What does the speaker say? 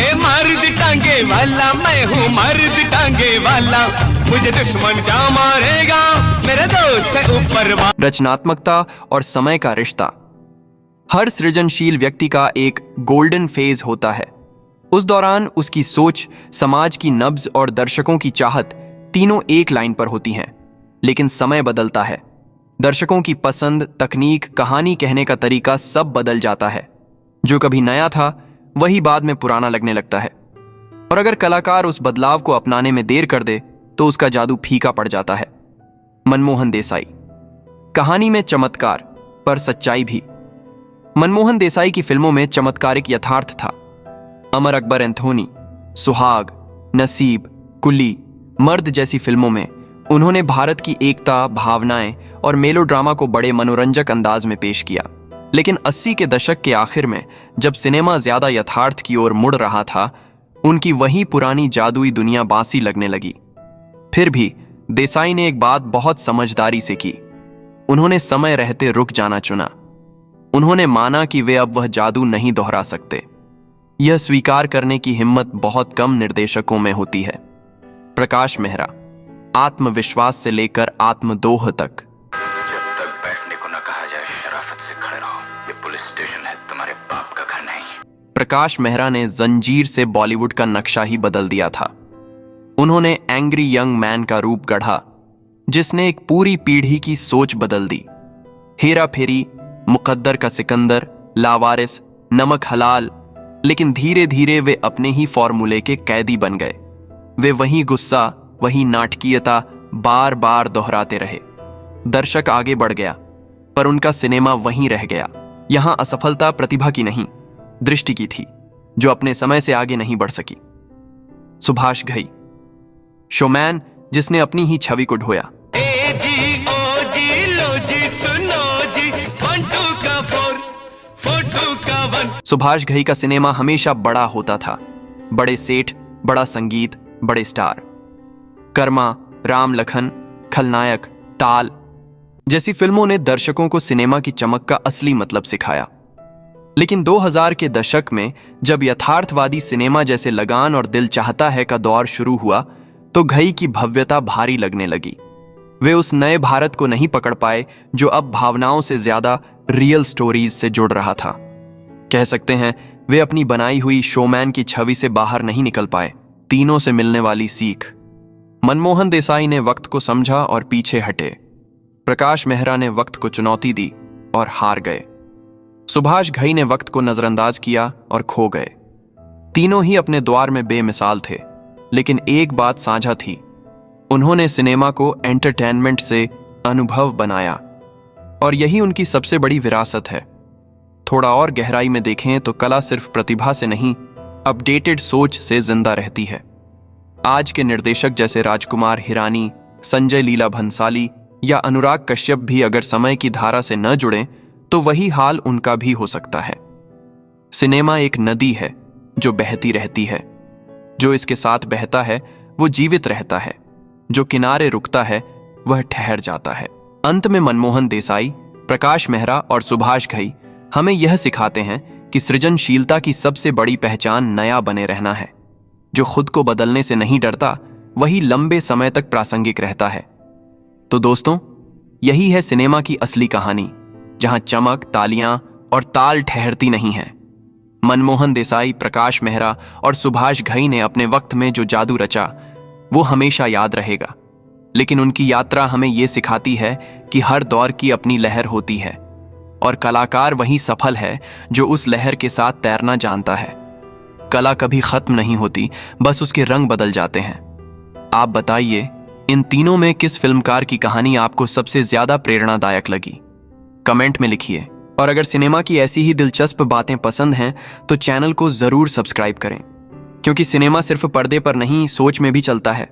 ए मर्द टांगे वाला मैं हूँ, मर्द टांगे वाला, मुझे दुश्मन क्या मारेगा, मेरे दोस्त है ऊपर वाला। रचनात्मकता और समय का रिश्ता। हर सृजनशील व्यक्ति का एक गोल्डन फेज होता है। उस दौरान उसकी सोच, समाज की नब्ज और दर्शकों की चाहत तीनों एक लाइन पर होती हैं। लेकिन समय बदलता है, दर्शकों की पसंद, तकनीक, कहानी कहने का तरीका सब बदल जाता है। जो कभी नया था वही बाद में पुराना लगने लगता है। और अगर कलाकार उस बदलाव को अपनाने में देर कर दे तो उसका जादू फीका पड़ जाता है। मनमोहन देसाई। कहानी में चमत्कार पर सच्चाई भी। मनमोहन देसाई की फिल्मों में चमत्कारिक यथार्थ था। अमर अकबर एंथोनी, सुहाग, नसीब, कुली, मर्द जैसी फिल्मों में उन्होंने भारत की एकता, भावनाएं और मेलोड्रामा को बड़े मनोरंजक अंदाज में पेश किया। लेकिन 80 के दशक के आखिर में जब सिनेमा ज्यादा यथार्थ की ओर मुड़ रहा था, उनकी वही पुरानी जादुई दुनिया बांसी लगने लगी। फिर भी देसाई ने एक बात बहुत समझदारी से की। उन्होंने समय रहते रुक जाना चुना। उन्होंने माना कि वे अब वह जादू नहीं दोहरा सकते। यह स्वीकार करने की हिम्मत बहुत कम निर्देशकों में होती है। प्रकाश मेहरा। आत्मविश्वास से लेकर आत्मदोह तक। जब तक बैठने को न कहा जाए शराफत से खड़े रहो। ये पुलिस स्टेशन है, तुम्हारे बाप का घर नहीं। प्रकाश मेहरा ने जंजीर से बॉलीवुड का नक्शा ही बदल दिया था। उन्होंने एंग्री यंग मैन का रूप गढ़ा, जिसने एक पूरी पीढ़ी की सोच बदल दी। हेरा फेरी, मुकद्दर का सिकंदर, लावारिस, नमक हलाल। लेकिन धीरे धीरे वे अपने ही फॉर्मूले के कैदी बन गए। वे वही गुस्सा, वही नाटकीयता बार बार दोहराते रहे। दर्शक आगे बढ़ गया, पर उनका सिनेमा वहीं रह गया। यहां असफलता प्रतिभा की नहीं, दृष्टि की थी, जो अपने समय से आगे नहीं बढ़ सकी। सुभाष घई। शोमैन जिसने अपनी ही छवि को ढोया। ए जी ओ जी लो जी सुनो जी, 1 2 का 4 4 2 का 1। सुभाष घई का सिनेमा हमेशा बड़ा होता था। बड़े सेठ, बड़ा संगीत, बड़े स्टार। कर्मा, राम लखन, खलनायक, ताल जैसी फिल्मों ने दर्शकों को सिनेमा की चमक का असली मतलब सिखाया। लेकिन 2000 के दशक में जब यथार्थवादी सिनेमा जैसे लगान और दिल चाहता है का दौर शुरू हुआ, तो घई की भव्यता भारी लगने लगी। वे उस नए भारत को नहीं पकड़ पाए जो अब भावनाओं से ज्यादा रियल स्टोरीज से जुड़ रहा था। कह सकते हैं वे अपनी बनाई हुई शोमैन की छवि से बाहर नहीं निकल पाए। तीनों से मिलने वाली सीख। मनमोहन देसाई ने वक्त को समझा और पीछे हटे। प्रकाश मेहरा ने वक्त को चुनौती दी और हार गए। सुभाष घई ने वक्त को नजरअंदाज किया और खो गए। तीनों ही अपने द्वार में बेमिसाल थे, लेकिन एक बात साझा थी। उन्होंने सिनेमा को एंटरटेनमेंट से अनुभव बनाया, और यही उनकी सबसे बड़ी विरासत है। थोड़ा और गहराई में देखें तो कला सिर्फ प्रतिभा से नहीं, अपडेटेड सोच से जिंदा रहती है। आज के निर्देशक जैसे राजकुमार हिरानी, संजय लीला भंसाली या अनुराग कश्यप भी अगर समय की धारा से न जुड़ें तो वही हाल उनका भी हो सकता है। सिनेमा एक नदी है जो बहती रहती है। जो इसके साथ बहता है वो जीवित रहता है, जो किनारे रुकता है वह ठहर जाता है। अंत में मनमोहन देसाई, प्रकाश मेहरा और सुभाष घई हमें यह सिखाते हैं कि सृजनशीलता की सबसे बड़ी पहचान नया बने रहना है। जो खुद को बदलने से नहीं डरता वही लंबे समय तक प्रासंगिक रहता है। तो दोस्तों, यही है सिनेमा की असली कहानी, जहां चमक, तालियां और ताल ठहरती नहीं है। मनमोहन देसाई, प्रकाश मेहरा और सुभाष घई ने अपने वक्त में जो जादू रचा वो हमेशा याद रहेगा। लेकिन उनकी यात्रा हमें ये सिखाती है कि हर दौर की अपनी लहर होती है, और कलाकार वही सफल है जो उस लहर के साथ तैरना जानता है। कला कभी खत्म नहीं होती, बस उसके रंग बदल जाते हैं। आप बताइए, इन तीनों में किस फिल्मकार की कहानी आपको सबसे ज्यादा प्रेरणादायक लगी? कमेंट में लिखिए। और अगर सिनेमा की ऐसी ही दिलचस्प बातें पसंद हैं तो चैनल को जरूर सब्सक्राइब करें, क्योंकि सिनेमा सिर्फ पर्दे पर नहीं, सोच में भी चलता है।